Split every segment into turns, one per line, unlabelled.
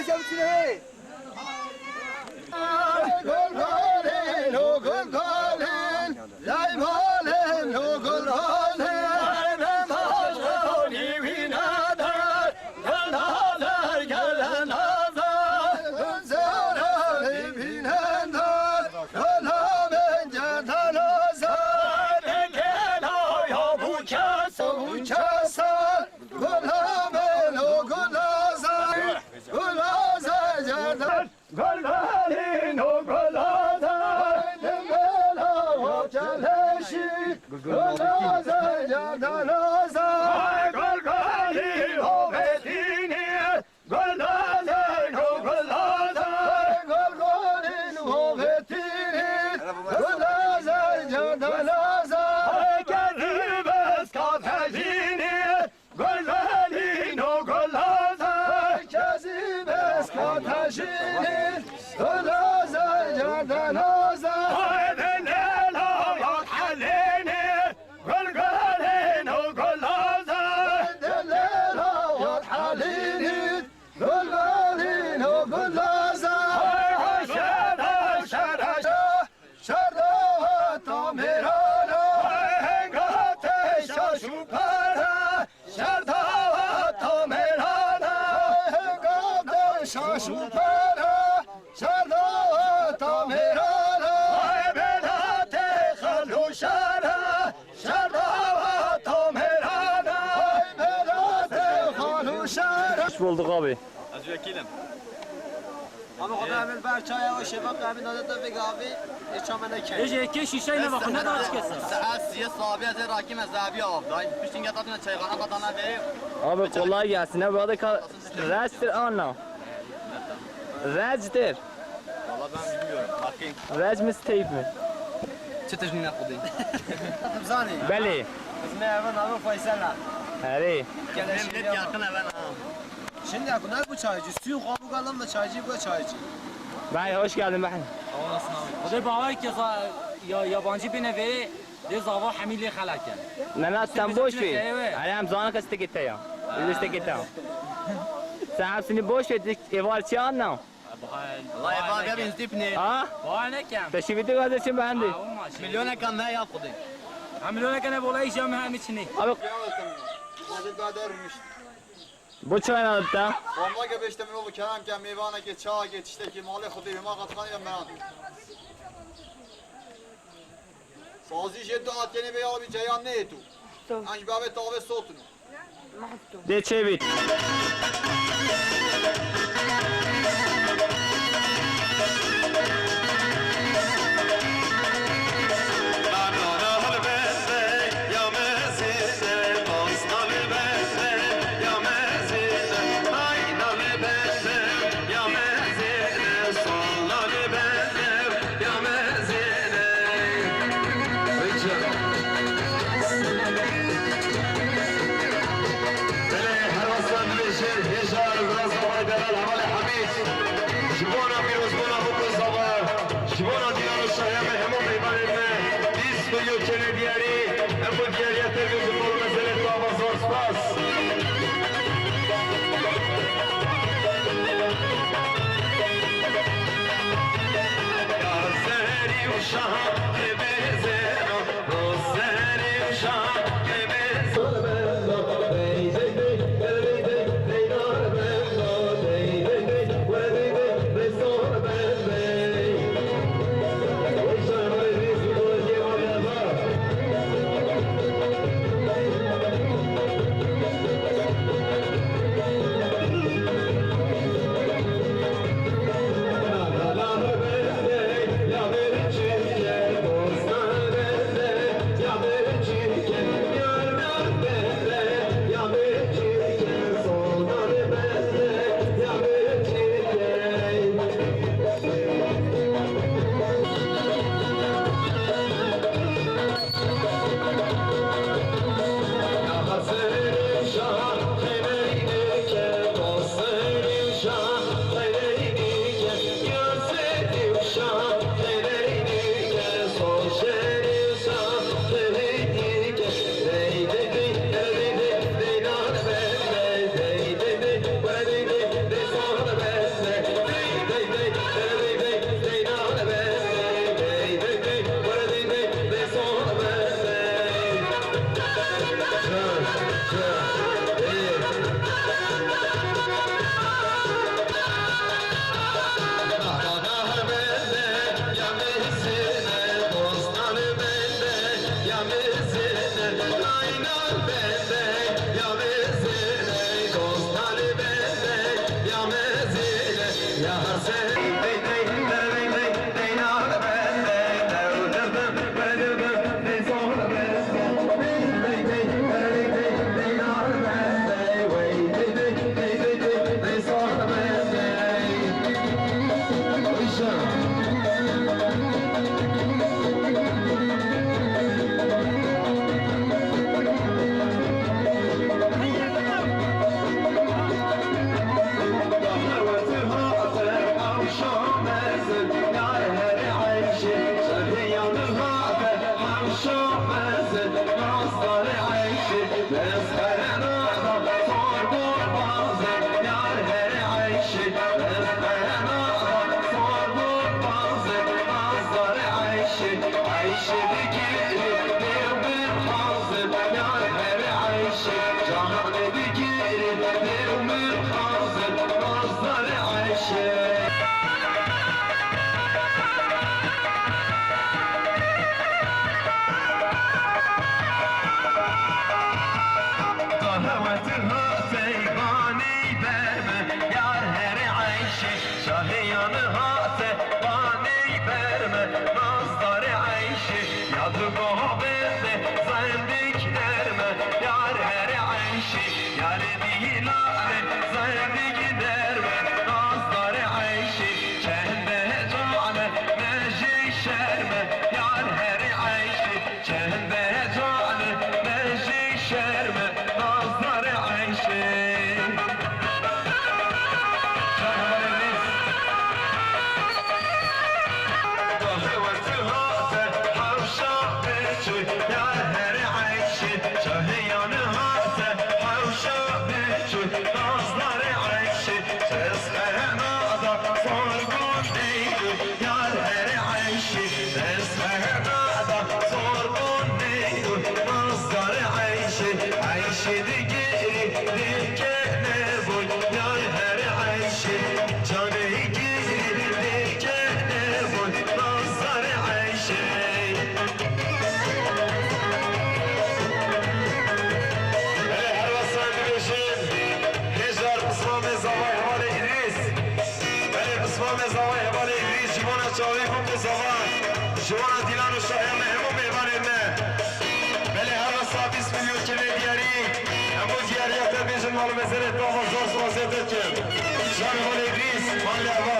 جمسيني قول قولين وقول قولين لا يمالين وقول قولين مشغولي بنادر قل نادر قل نادر قل زوري بنادر قل من جد نازر قل يا ابو كسر كسر قل من وقل نازر قل نازر جد قل قالين وقل نازر دملا وجلشي قل نازر جد نازر قل قالين وبديني قل نازر وقل نازر قل قالين وبديني قل نازر جد نازر كذب اسكت هجيني قل قالين وقل نازر كذب اسكت هجيني قل نازر جد نازر
Hoş bulduk abi.
Az vekilim.
Ama خدا من بر چای و شفاق همین داده فکر آبی اچامنه که.
اجی که شیشه اینو بخون نداشت کسی.
Saat 3 صابیت راکی مذهبی آبدای. Piştin getirdiğinde çaykhana katana verip.
Abi kolay gelsin. Ne burada kal? Rejdir anla. Rejdir.
Valla ben bilmiyorum. Bakayım.
Rej mi steyp mi?
Çıtır nine kudayım.
زانی.
Beli.
اسم اول نام فیصل.
Heri.
Memleket yakın hemen ha.
Şimdi akın bu çaycı. Suyu kabuk alan da çaycı bu çaycı.
Ben hoş geldin ben.
خدای باور که یا yabancı bir nevi de zava hamile خلکن.
Ne ne sen boş ver. Ali hem zanı kastı gitti ya. İşte gitti. Sen hepsini boş ver. Eval çi anla.
Allah ebaga ben stipni.
Ha?
Vay ne kem.
Teşvidi kardeşim ben de.
Milyon ekran ne yap kudayım.
Hamilone کنه bolay jam hem içini.
Abi
Hazır kadermiş.
bu çay ne da?
Bomba göbeşte mi bu kelam ki meyvana ki çağa geç işte ki mali xudayım ma qatqan ya ben. Saziş etti ateni be abi cayan ne etu? Anj babe tave sotun.
De çevit.
چاوی کن به زبان جوانا دیلان و شاهی مهمون میوان ادنه بله هر رسا 20 میلیون کلی دیاری همو دیاری اکتر بیشن مالو مزرت با خواستار سوازه دکم جان مال ادریس مال لعبا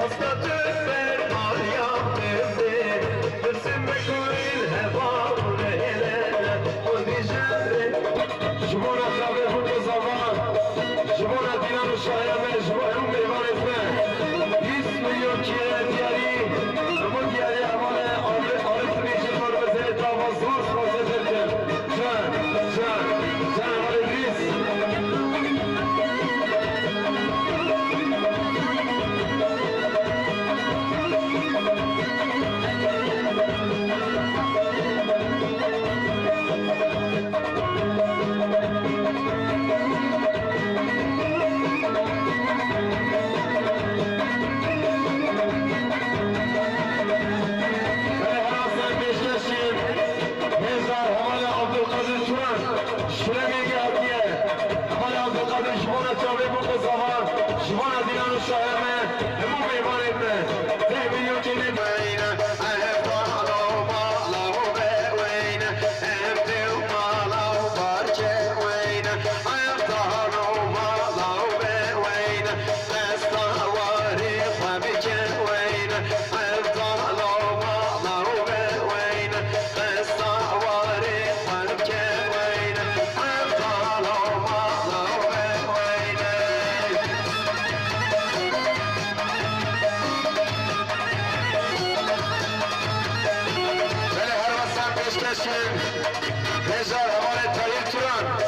Oscar Tüfer, Maria Tüfer پیشکشیم هزار حوال تغییر توران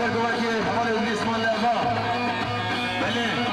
سرگوتی حوال ابلیس مال لبا بله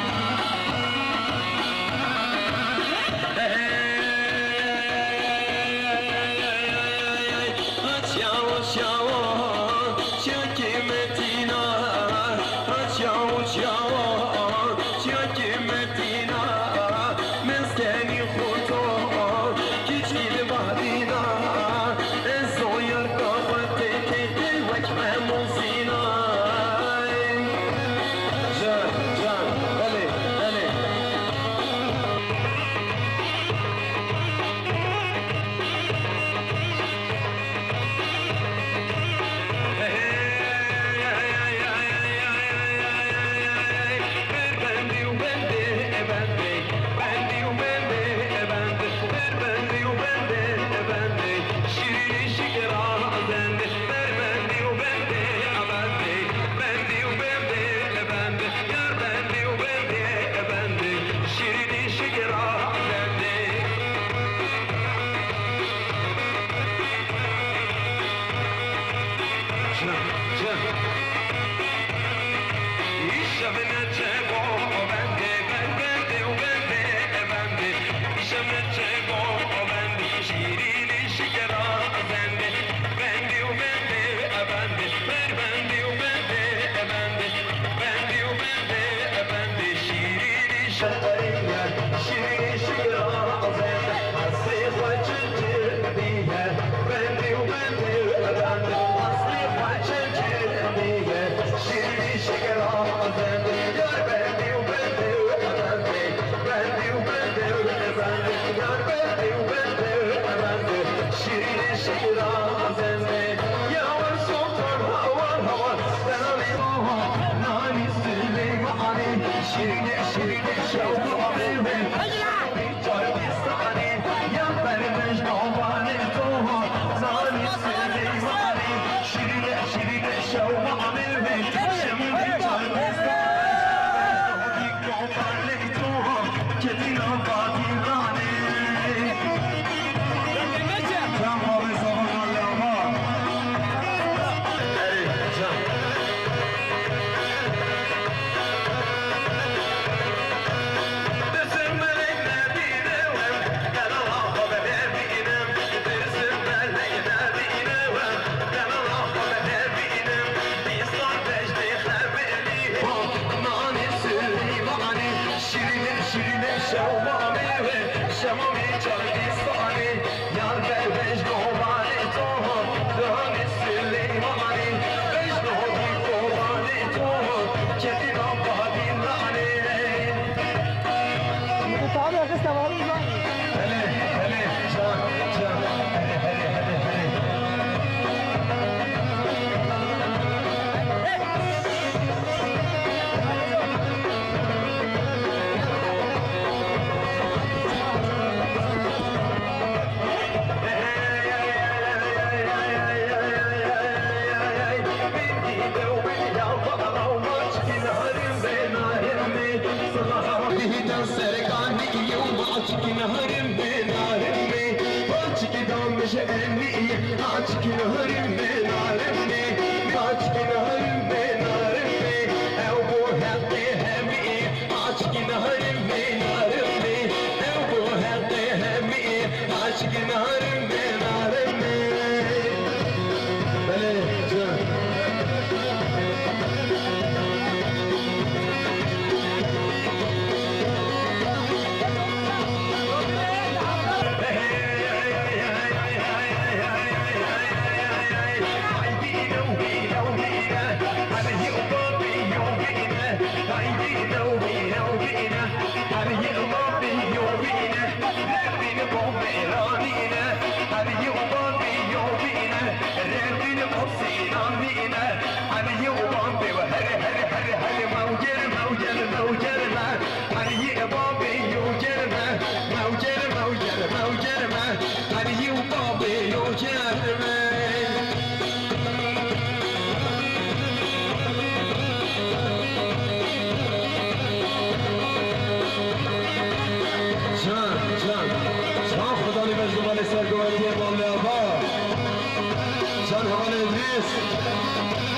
Can Havan Edris,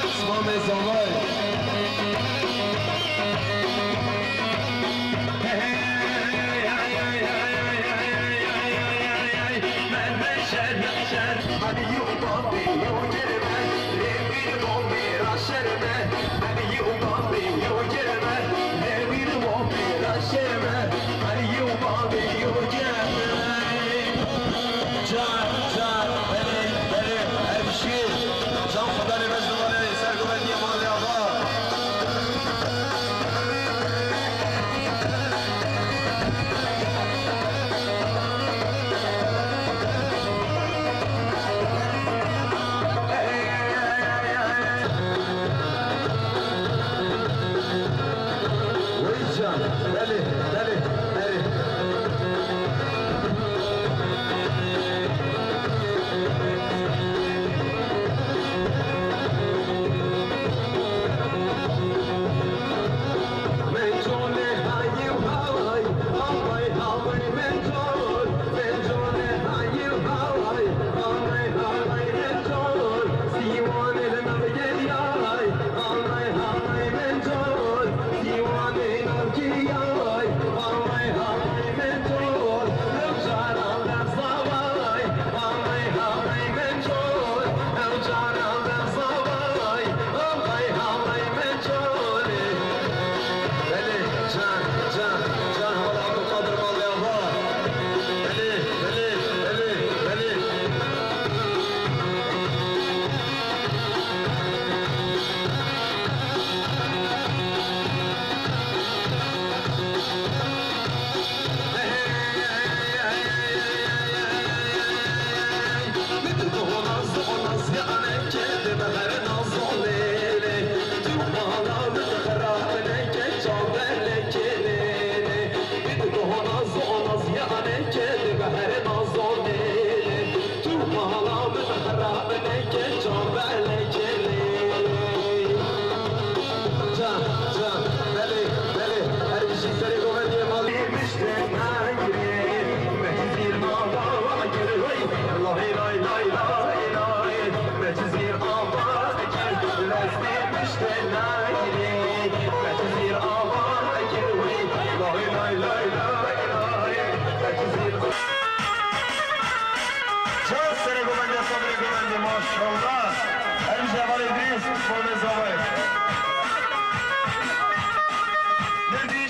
İsmail Meyzanvay.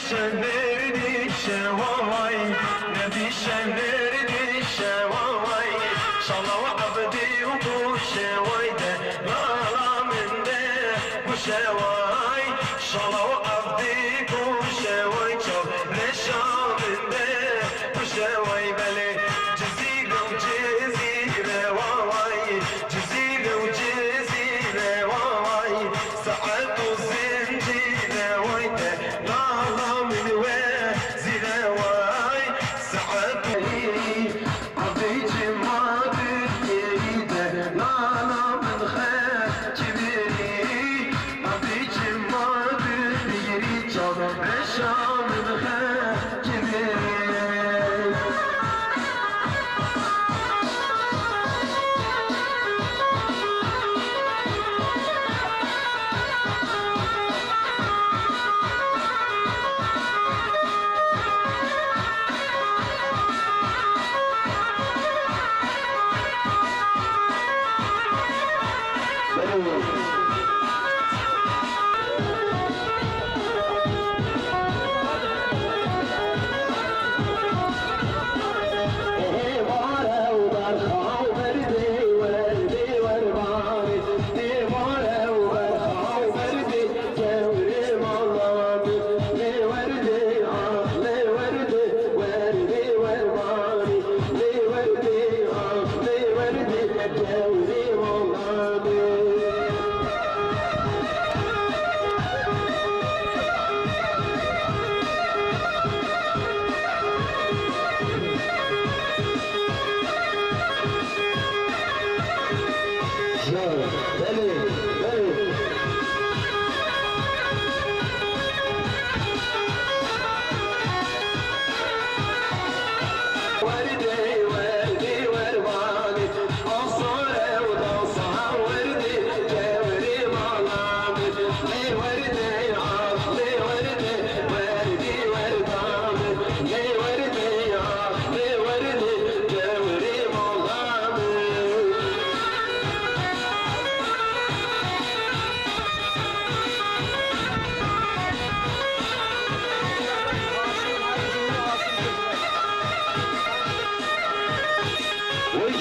şenlerdi şevay Nebi şenlerdi şevay Şalav abdi bu şevay de Lalamende bu şevay Şalav abdi bu şevay Çok reşamende bu şevay Beli cezile u cezile vay Cezile u cezile vay Saat u zincile vay de Lala min vezile vay Saat abicim madür yeri de Lala min kibiri Abicim madür yeri Çok reşamın kibiri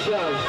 Yeah.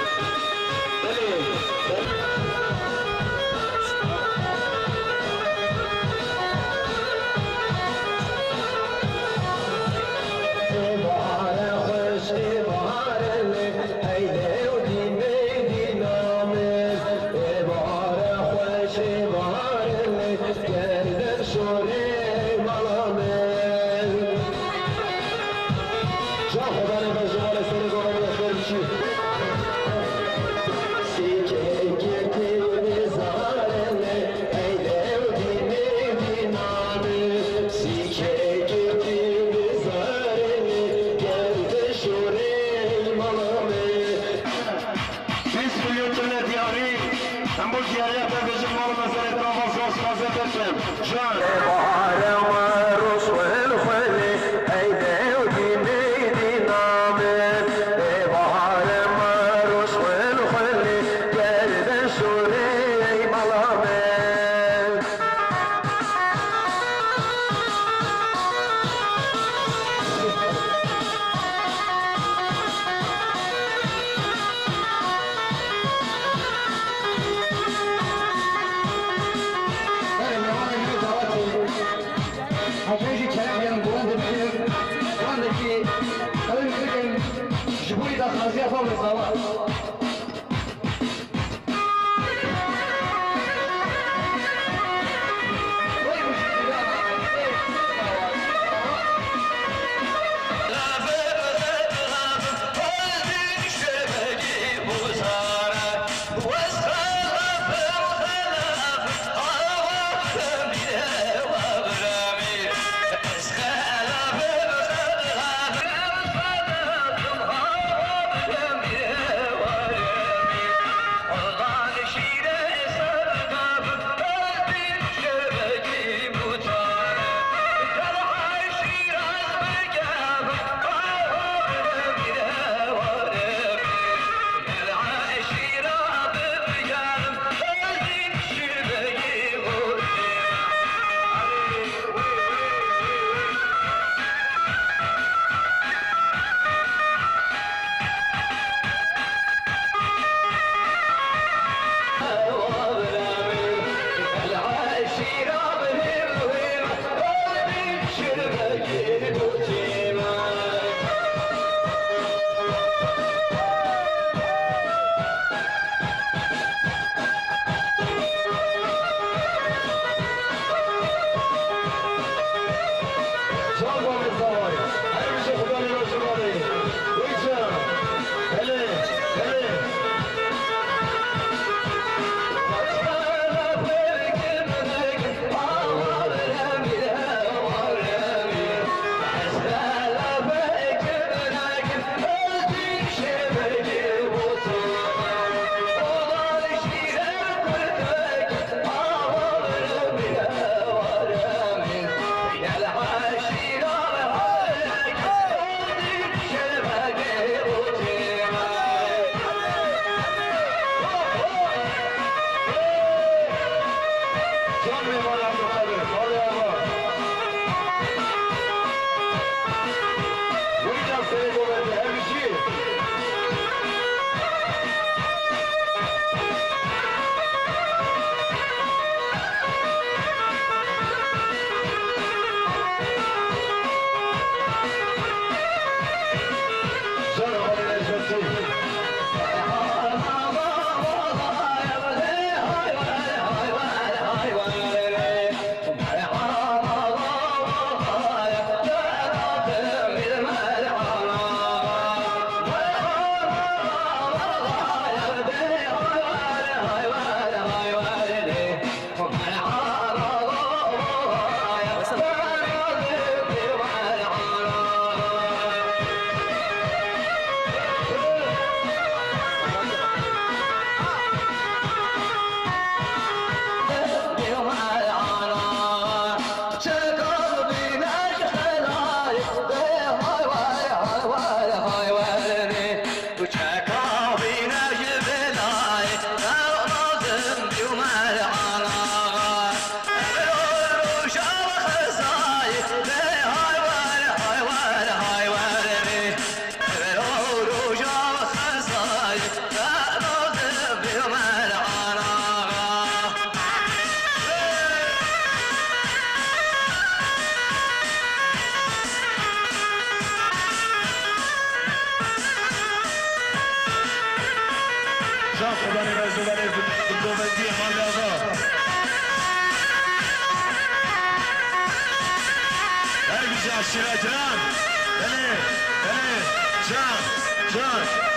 جوان دوبندی حال آقا در بیجا شیره جان بله بله جان جان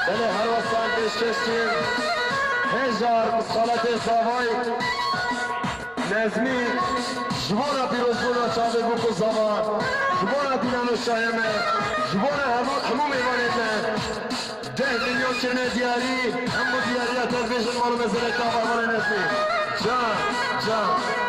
بله هر وستان بشکستیم هزار سالت زوای نظمی جوانا پیروزگونا چاوه بکو زوان جوانا دینانو شایمه جوانا همو میوانیتن 10 میلیون چنه دیاری همو دیاری تلویزیون مالو مزرک آبارمان نظمی جان جان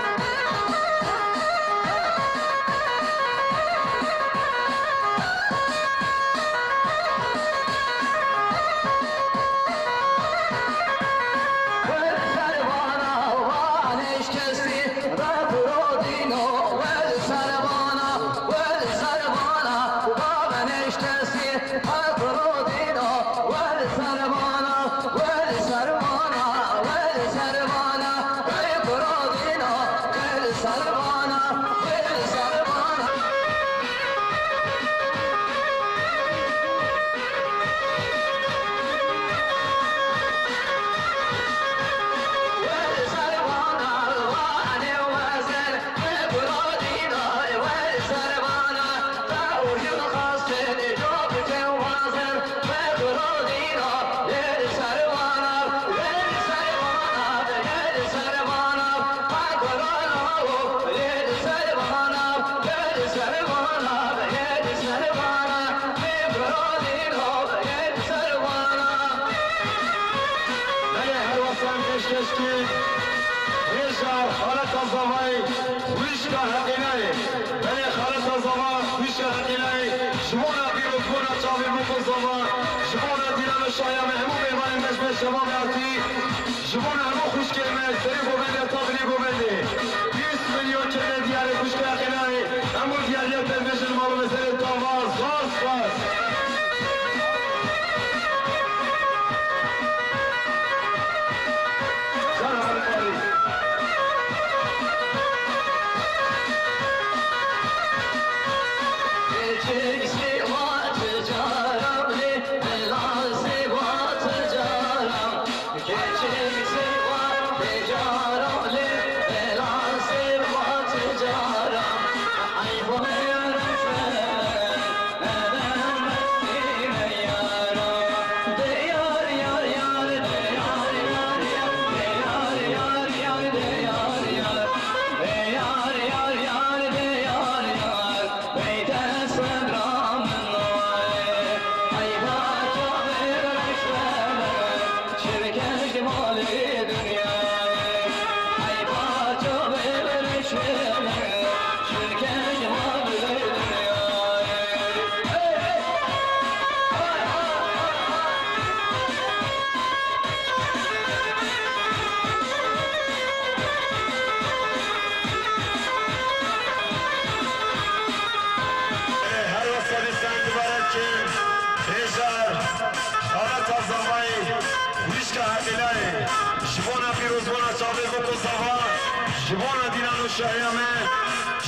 شباب آتی جوان همو خوش کلمه سری بوبنده تابلی بوبنده 20 میلیون چنه دیاره خوش که اخیرای همو دیاری تلویزیون مالو مثل تاواز باز باز جان همکاری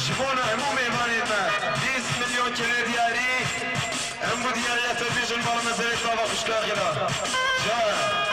جبونا همو ميمانين ما 20 مليون كيلو دياري همو دياري تلفزيون بالا مسألة طابع مشتاقنا جاء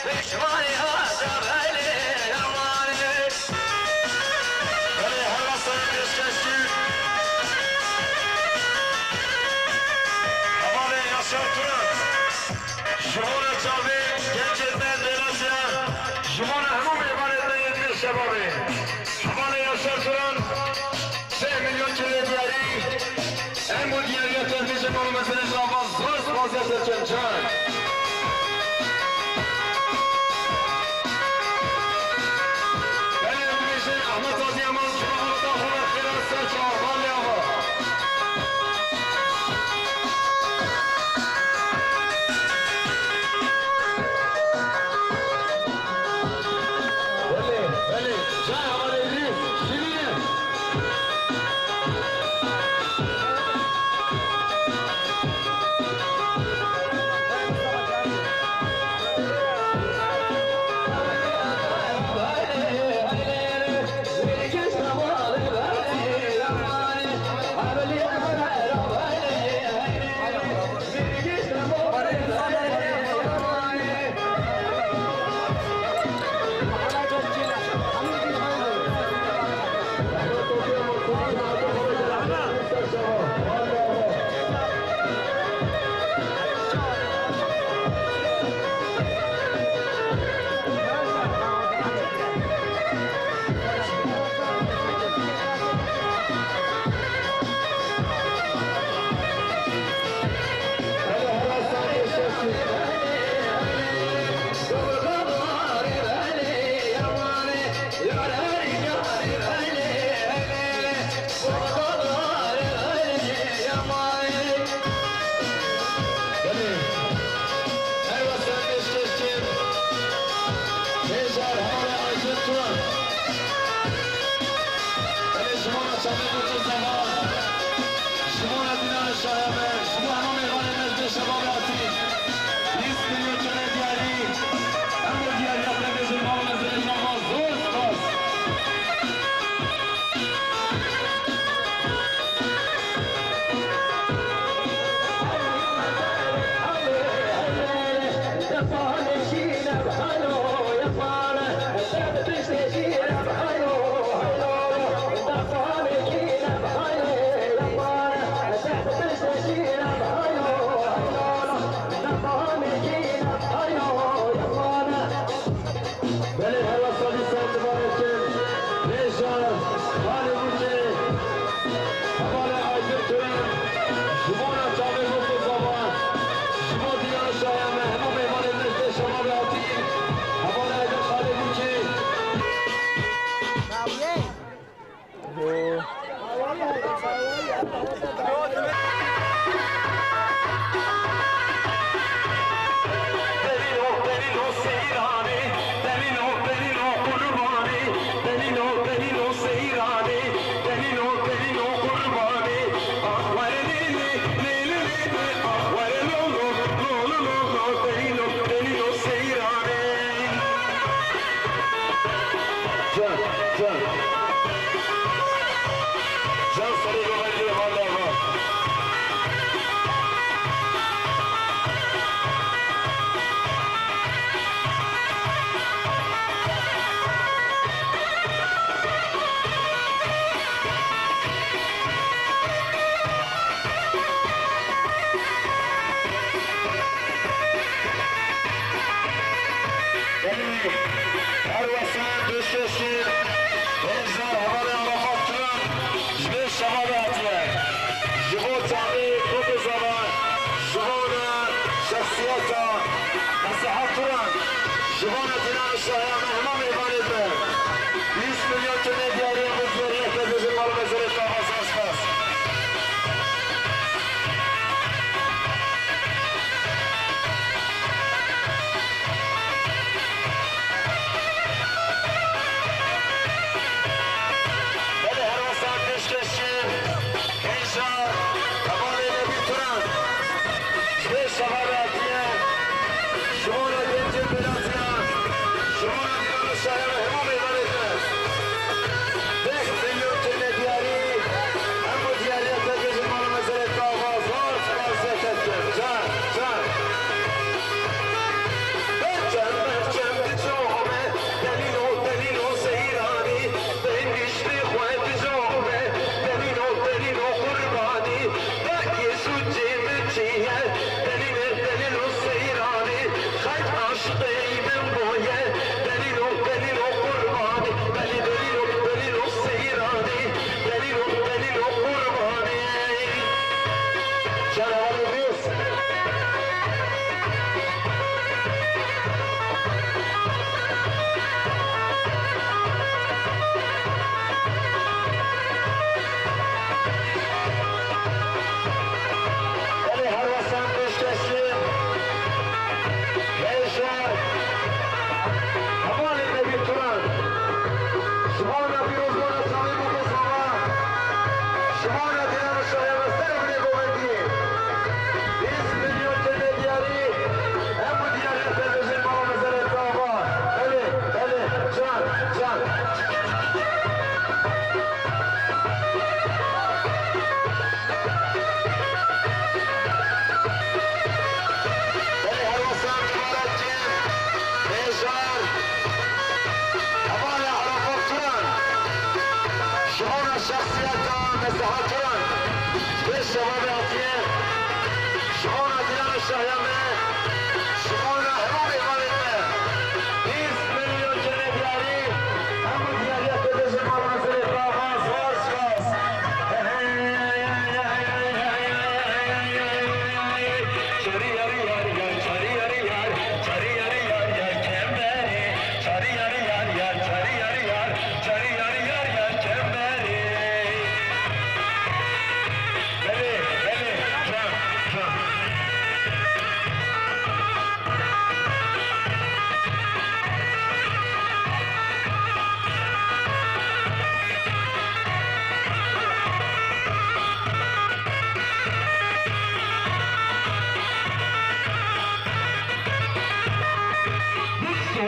شماني هذا بلي أماني بلي هلا صار يسكسي حوالي ياسر تران شمونا تابي gençlerden Denasya شمونا هموم ibaretten yediği şebabi حوالي ياسر تران 5 milyon kere diyari en bu diyariyatlar bizim olmasını sağlamaz hız vaziyet çemçen Ahmet Aziyaman, Şubalı Dağı'na Kırar Saçma, Valyama. Beli, Şah Havale İdris, Şiliye.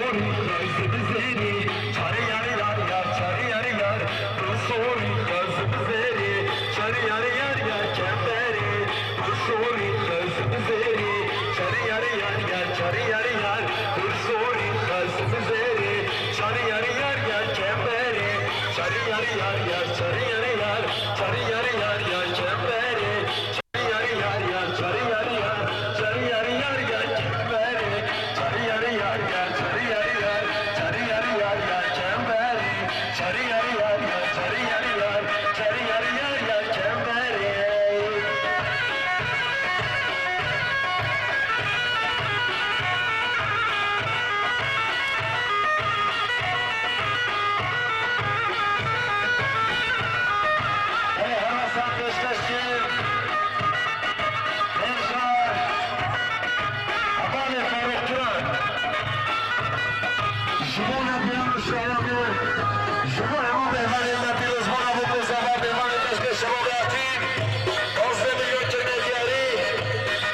Rusuri kızımızeri çarı yarı yar yar çarı yarı yar Rusuri kızımızeri çarı yarı yar yar kemberi Rusuri kızımızeri çarı yarı yar yar çarı yarı yar Rusuri kızımızeri çarı yarı yar yar kemberi çarı yarı yar yar çarı yarı yar çarı yarı yar yar kemberi çarı yarı yar yar çarı yarı yar çarı yarı yar yar kemberi çarı yarı yar yar çarı yarı yar çarı yarı yar yar kemberi çarı yarı yar yar çarı yarı yar çarı yarı yar yar kemberi Hey Hasan Beşiktaş'ım Erşan Abane Faruk Turan Jumona Biyanu Şayabu Jumona Ebu Behman'ın Pilos Bana Bu Kuzama Behman'ın Başka Şababatin 11 milyon kene diyari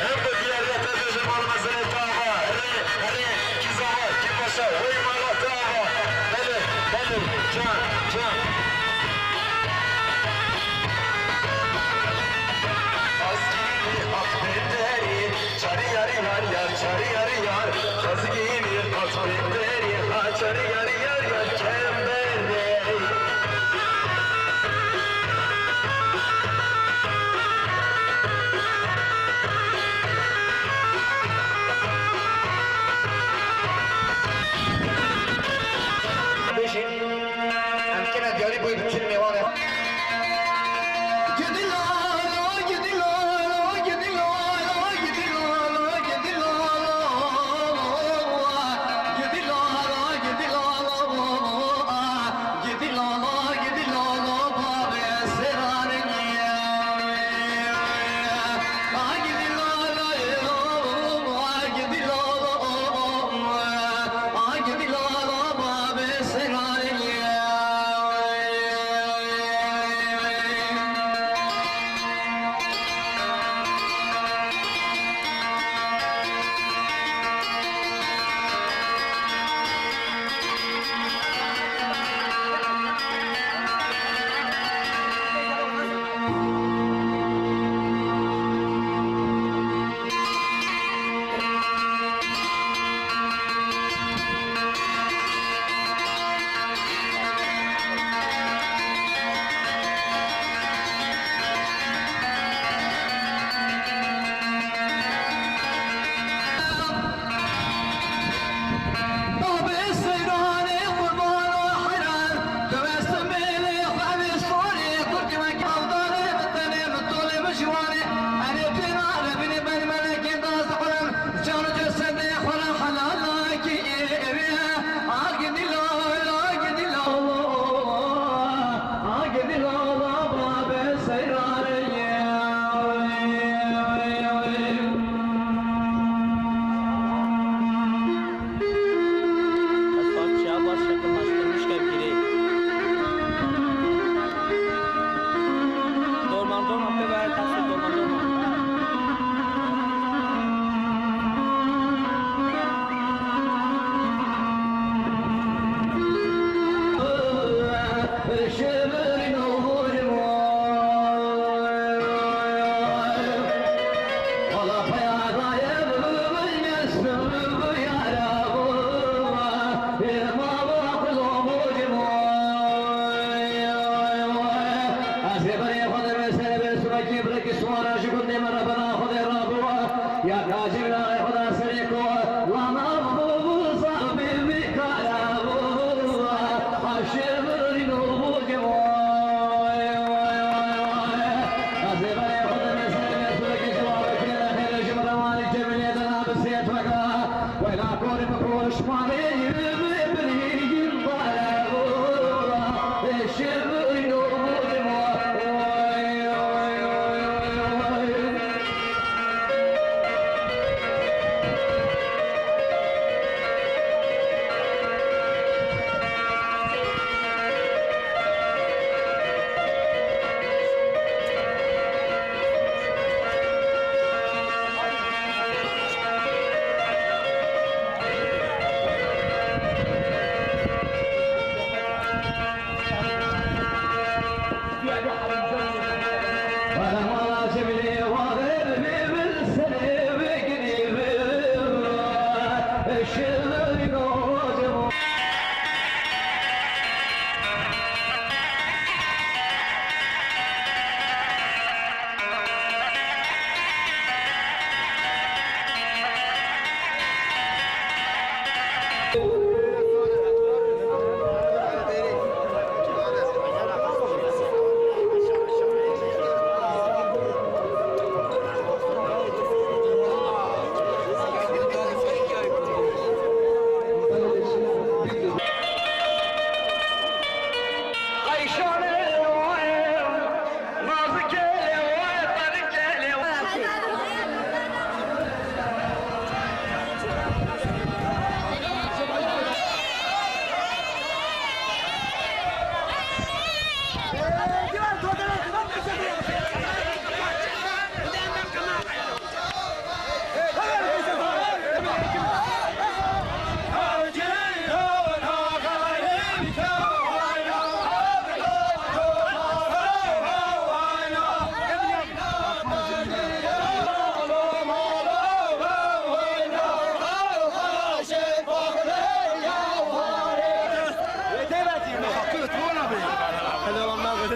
hem de diğer yatırdı Jumona Mesele Tava Hele Kizava Kipaşa Uymala Tava Hele Can Azgini atbenderi çarı yarı yar yar çarı yarı yar Azgini atbenderi ha çarı yarı yar yar kemberi Emkine diyari boyu bütün mevane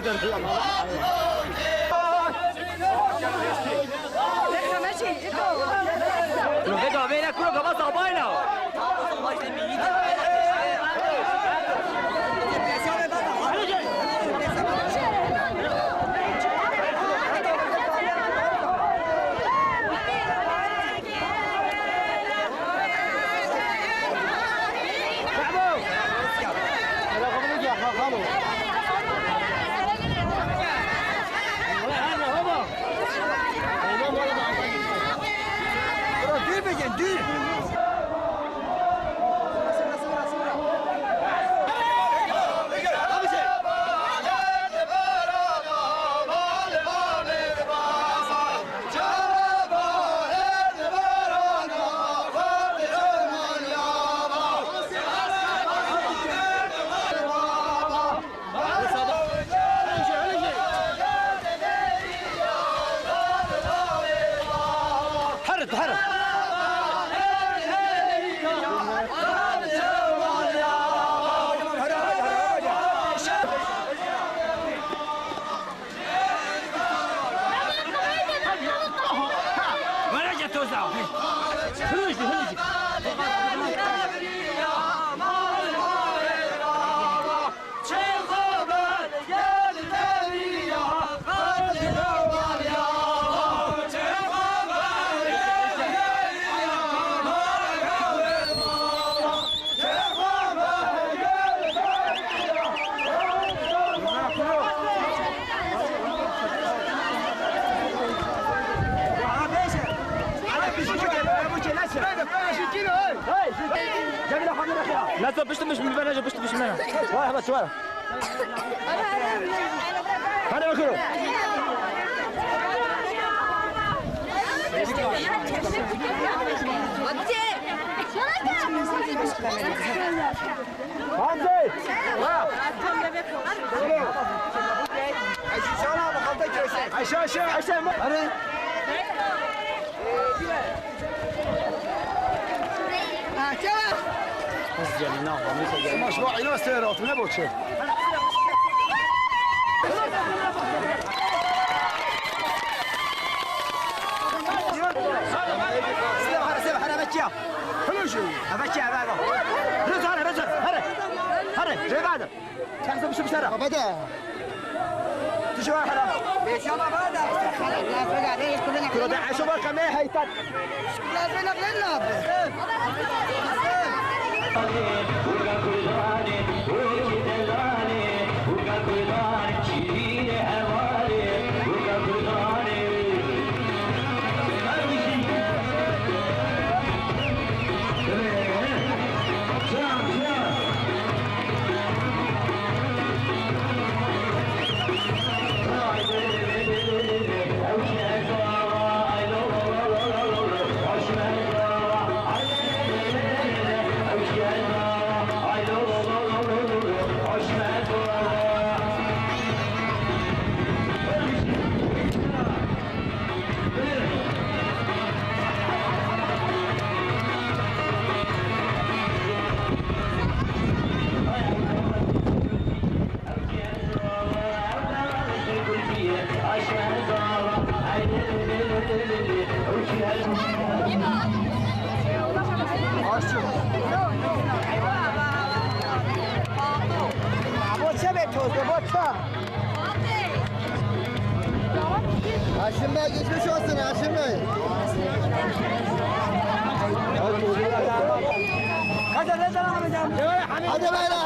Lo vedo bene, quello che passa poi no. لا تبشت مش من بنا بشت مش منها واحد بس واحد هذا بكره
مشروع إلى سيارات من أبو شيء. سيبها أنا بتشا. حلو شو؟ أبتشا بعده. رز هذا. جاي بعده. تحسب شو بسرعة؟ بدأ. تشوف هذا. بيشوف هذا. كل ده عشوبة كمان هيتات. لا بينا. Haşim Bey geçmiş olsun Haşim Bey. Hadi beyler.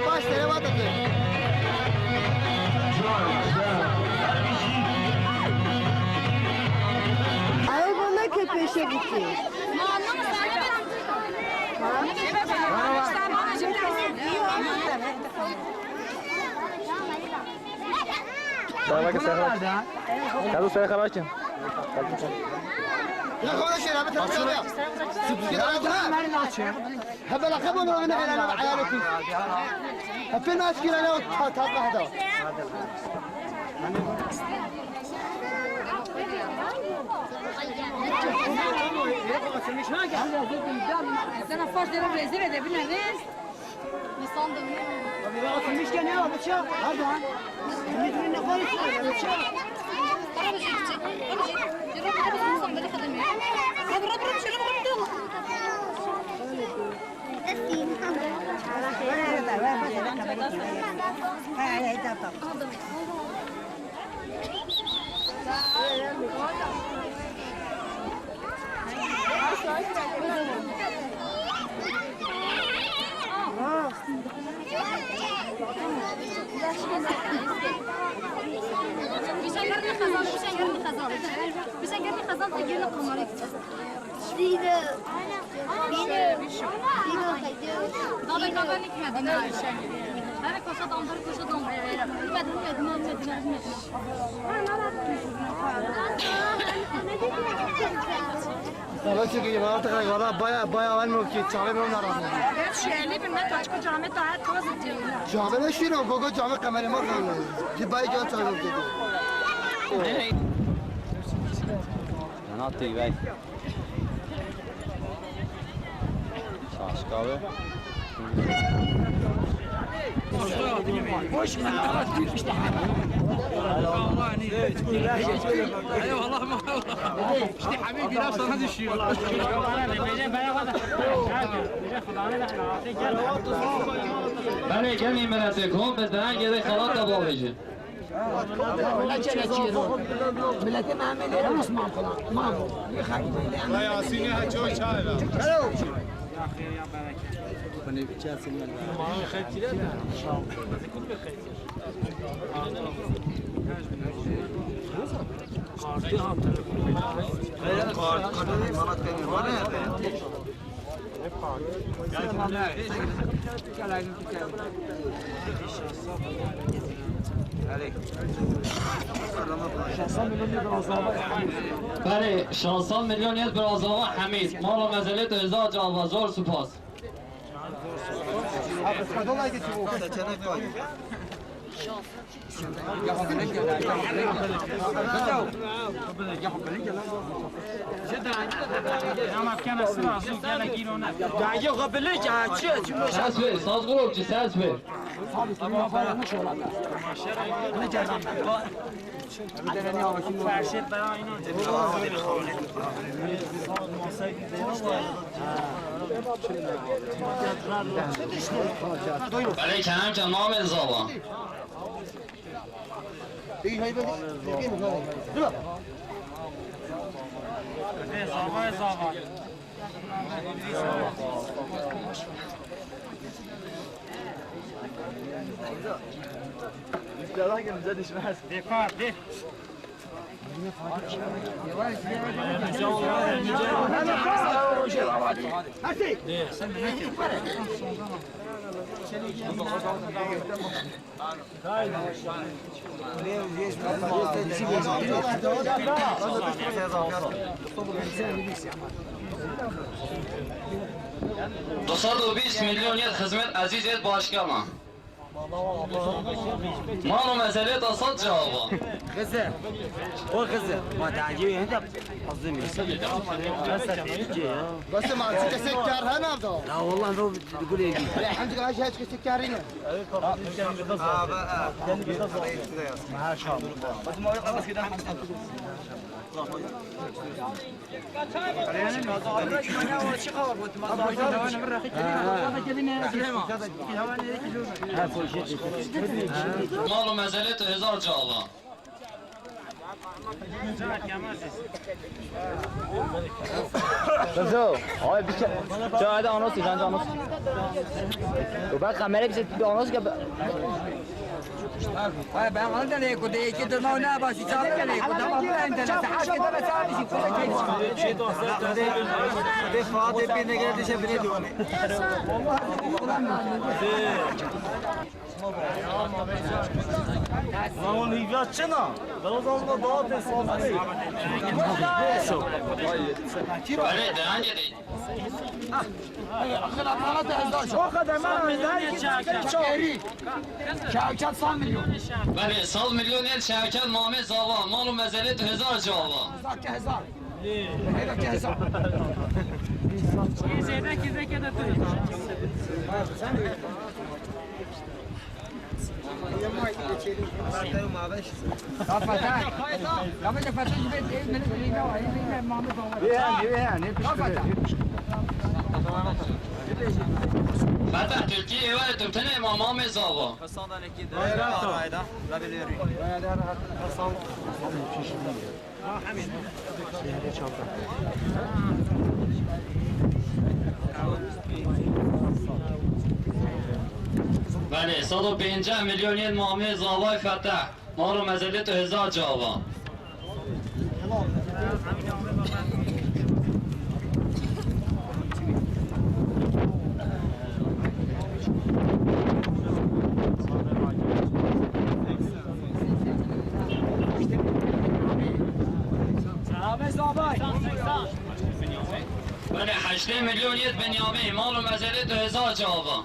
باش ترى ما تدري
Ay bana köpeşe gitti.
يا اخوان شيء هذا ترى هذا لا خبر من انا عيالتي في ناس كذا انا تطلع هذا
Sana faş derim rezil edebilir miyiz? Nisan dönüyor.
والله شيء ما تقرأ والله بايا وين موكيت شعبي من نرى
Şehirli bir net açık cami tahat kozit diyor.
شعبي لا شيء وجوجو جامع كمان ما كان جباي جان شعبي كده
Ne attı İbey? Şaşk abi.
بله کمی مناسب کن بزنن یه ده خلاط دبا بشه بله 600 میلیون یک برازاوا حمید ما رو مزله تو ازداد جوازار سپاس ساز بر ساز گروه چی ساز بر بله کنم که نام ازاوا دوصد و 20 میلیون یک خدمت عزیز یک باشکما ما رو مسئله تا صد جوابا
غزة وغزة ما تعجبي انت عظيم بس ما عندك سكر هنا لا والله هو تقول ايه الحمد لله هاي سكرينا ما شاء الله بس ما يقدر كده
ما رو مسئله تا 1000 جوابا
شو آقای بیچه چرا عده آنوسی جان آنوس و بعد کامره بیشه به آنوس که
Ben onu da ne kudu? İki tırnağı ne bası? Çabuk ne kudu? Ama bu internet. Haş keda mesela bir şey kudu. Şey dostlar. De Fatih bir ne geldi şey bile diyor.
Lan hiyatçına. Dalazalda daha tesafeli.
Böyle devam edin.
Çok kadar ben Şevket 100 milyon.
Böyle 100 milyoniyet Şevket Muhammed Zava. Malu mezelet 1000 cava.
Hezar. Evet hezar.
Fatih Türkiye ve Türk'ten İmam Muhammed Zava. Böyle 150 milyoniyet Muhammed Zava Fatih. Malu mezelet 1000 cava. Böyle 8 milyoniyet Benyamin. Malu mezelet 1000 cava.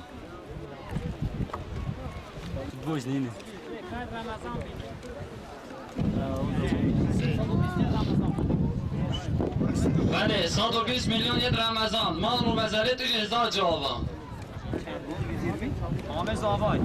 بله 120 میلیونیت رمضان مال و مزارع 1000 جاوا
Ahmet Zavay.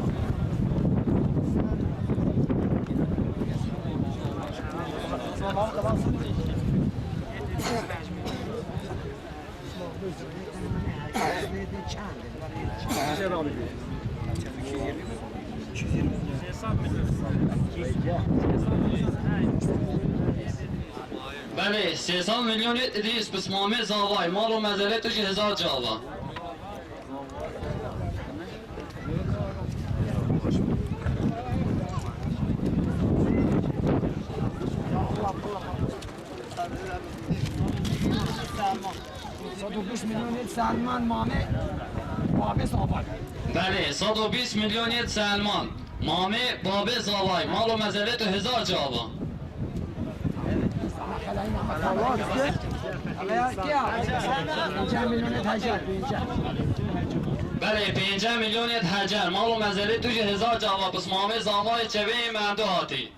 بله 300 میلیونیت ادریس بس محمد زاوای مال و مزارع 1000 جاوا
Salman Mame Babe Sabay.
بله 120 میلیونیت سلمان مامه بابه زاوای مال و مزارع 1000 جاوا بله 5 میلیونیت هجر مال و مزارع 1000 جاوا بس محمد زاوای چوه مندو هاتی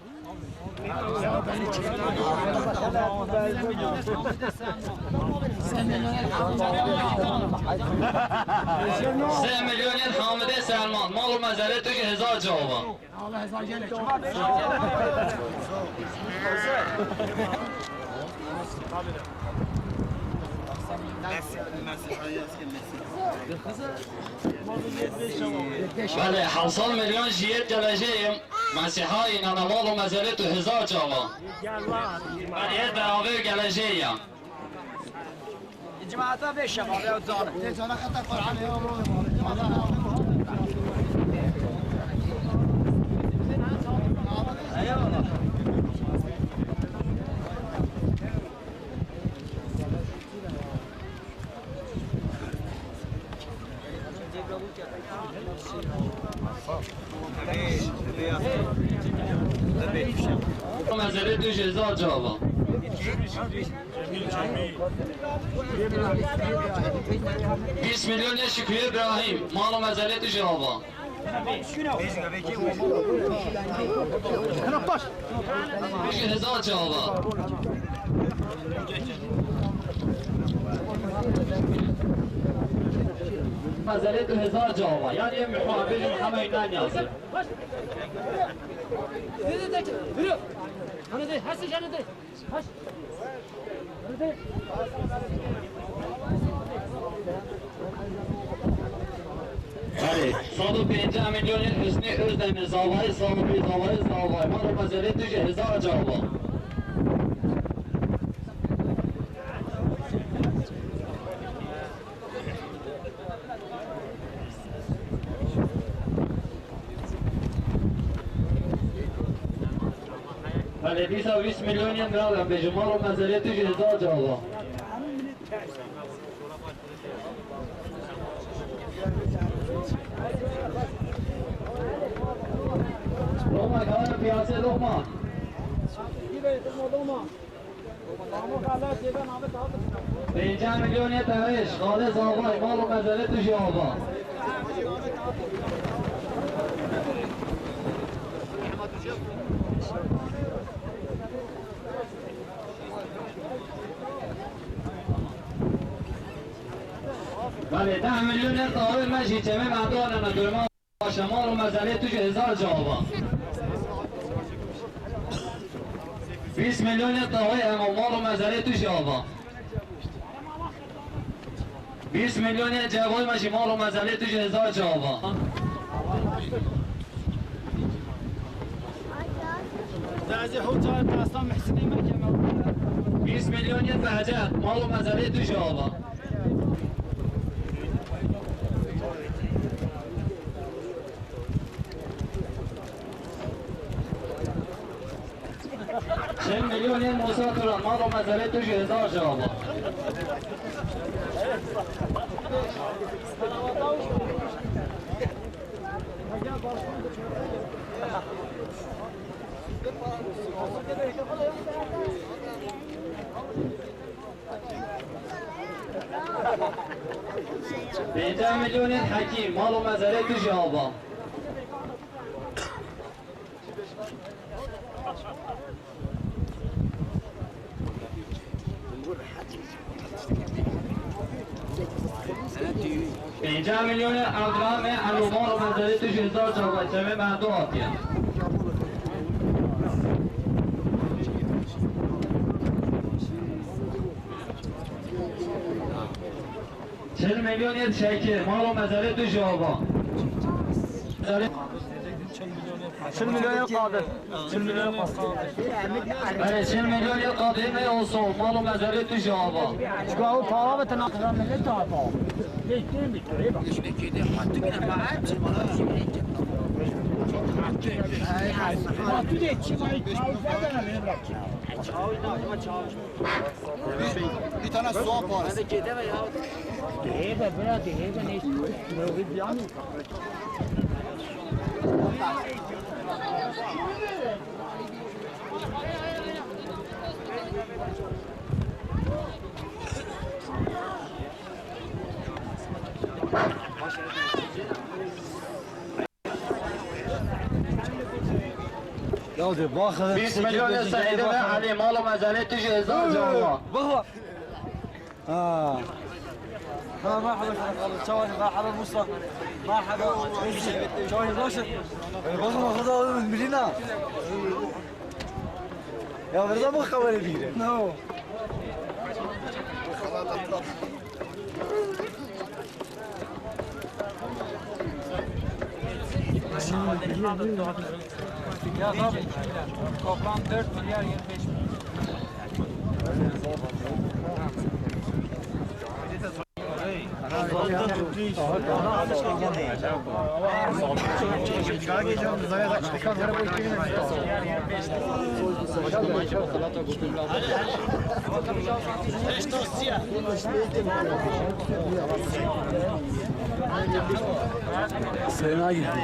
سه میلیونیت حامده سلمان مال و مزارع 1000 جاوا بله 700 میلیون جیت geleceğim Mesih'a inanamalı o mezelet 1000 cava. Ben yer beraber geleceğim.
Cemaata 5 şabab ya zana. Zana kadar Kur'an ya. Eyvallah.
Mezelet 1000 cava. Biz milyon ya Şükrü İbrahim, mal o mezelet cava. 1000 cava. Mezelet 1000 cava. Yani muhabir Muhammed'den yazdı. Hadi, 105 milyon Hüsnü Özdemir Zavay, Zavay, Zavay, Zavay, Mara Mezelet 1000 cava. بله 220 میلیون برادر به جمال و مزاره تو 1000 جواب لغمه کار پیاسه لغمه 5 میلیون تهش خالص آقای مال و مزاره تو جواب 10 میلیون طاوه مجی چمه مدانه ندرما شمال و مزاره تو 1000 جواب 20 میلیون طاوه امامال و مزاره تو جواب 20 میلیون جوای مجی مال و مزاره تو 1000 جواب 20 میلیون بهجت مال و مزاره تو جواب 40 میلیون موسی توران مال و مزاره تو 1000 جواب 15 میلیون حکیم مال و مزاره تو جواب 5 میلیون ابراهام علومان و مزاره تو 1000 جواب چمه مردو آتیه 40 میلیون شیکه مال و مزاره تو جواب
40 میلیون قادر 40 میلیون
بله 40 میلیون قادم اصول مال و مزاره تو جواب
چیکار پارا به تناقض میگه تا پا
Bir tane soğan parası.
يا باخذ
20 میلیون سعیده و علی مال و مزاره تو 1000 جواب
بابا مرحبا ثواني مرحبا موسى مرحبا ثواني راشد باز ما خذها من مدينة يا برضه مو خوالي بيره نو
Ya tabii. Toplam 4 milyar 25 milyon.
Sena gitti.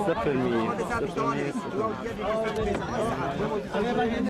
صفر مية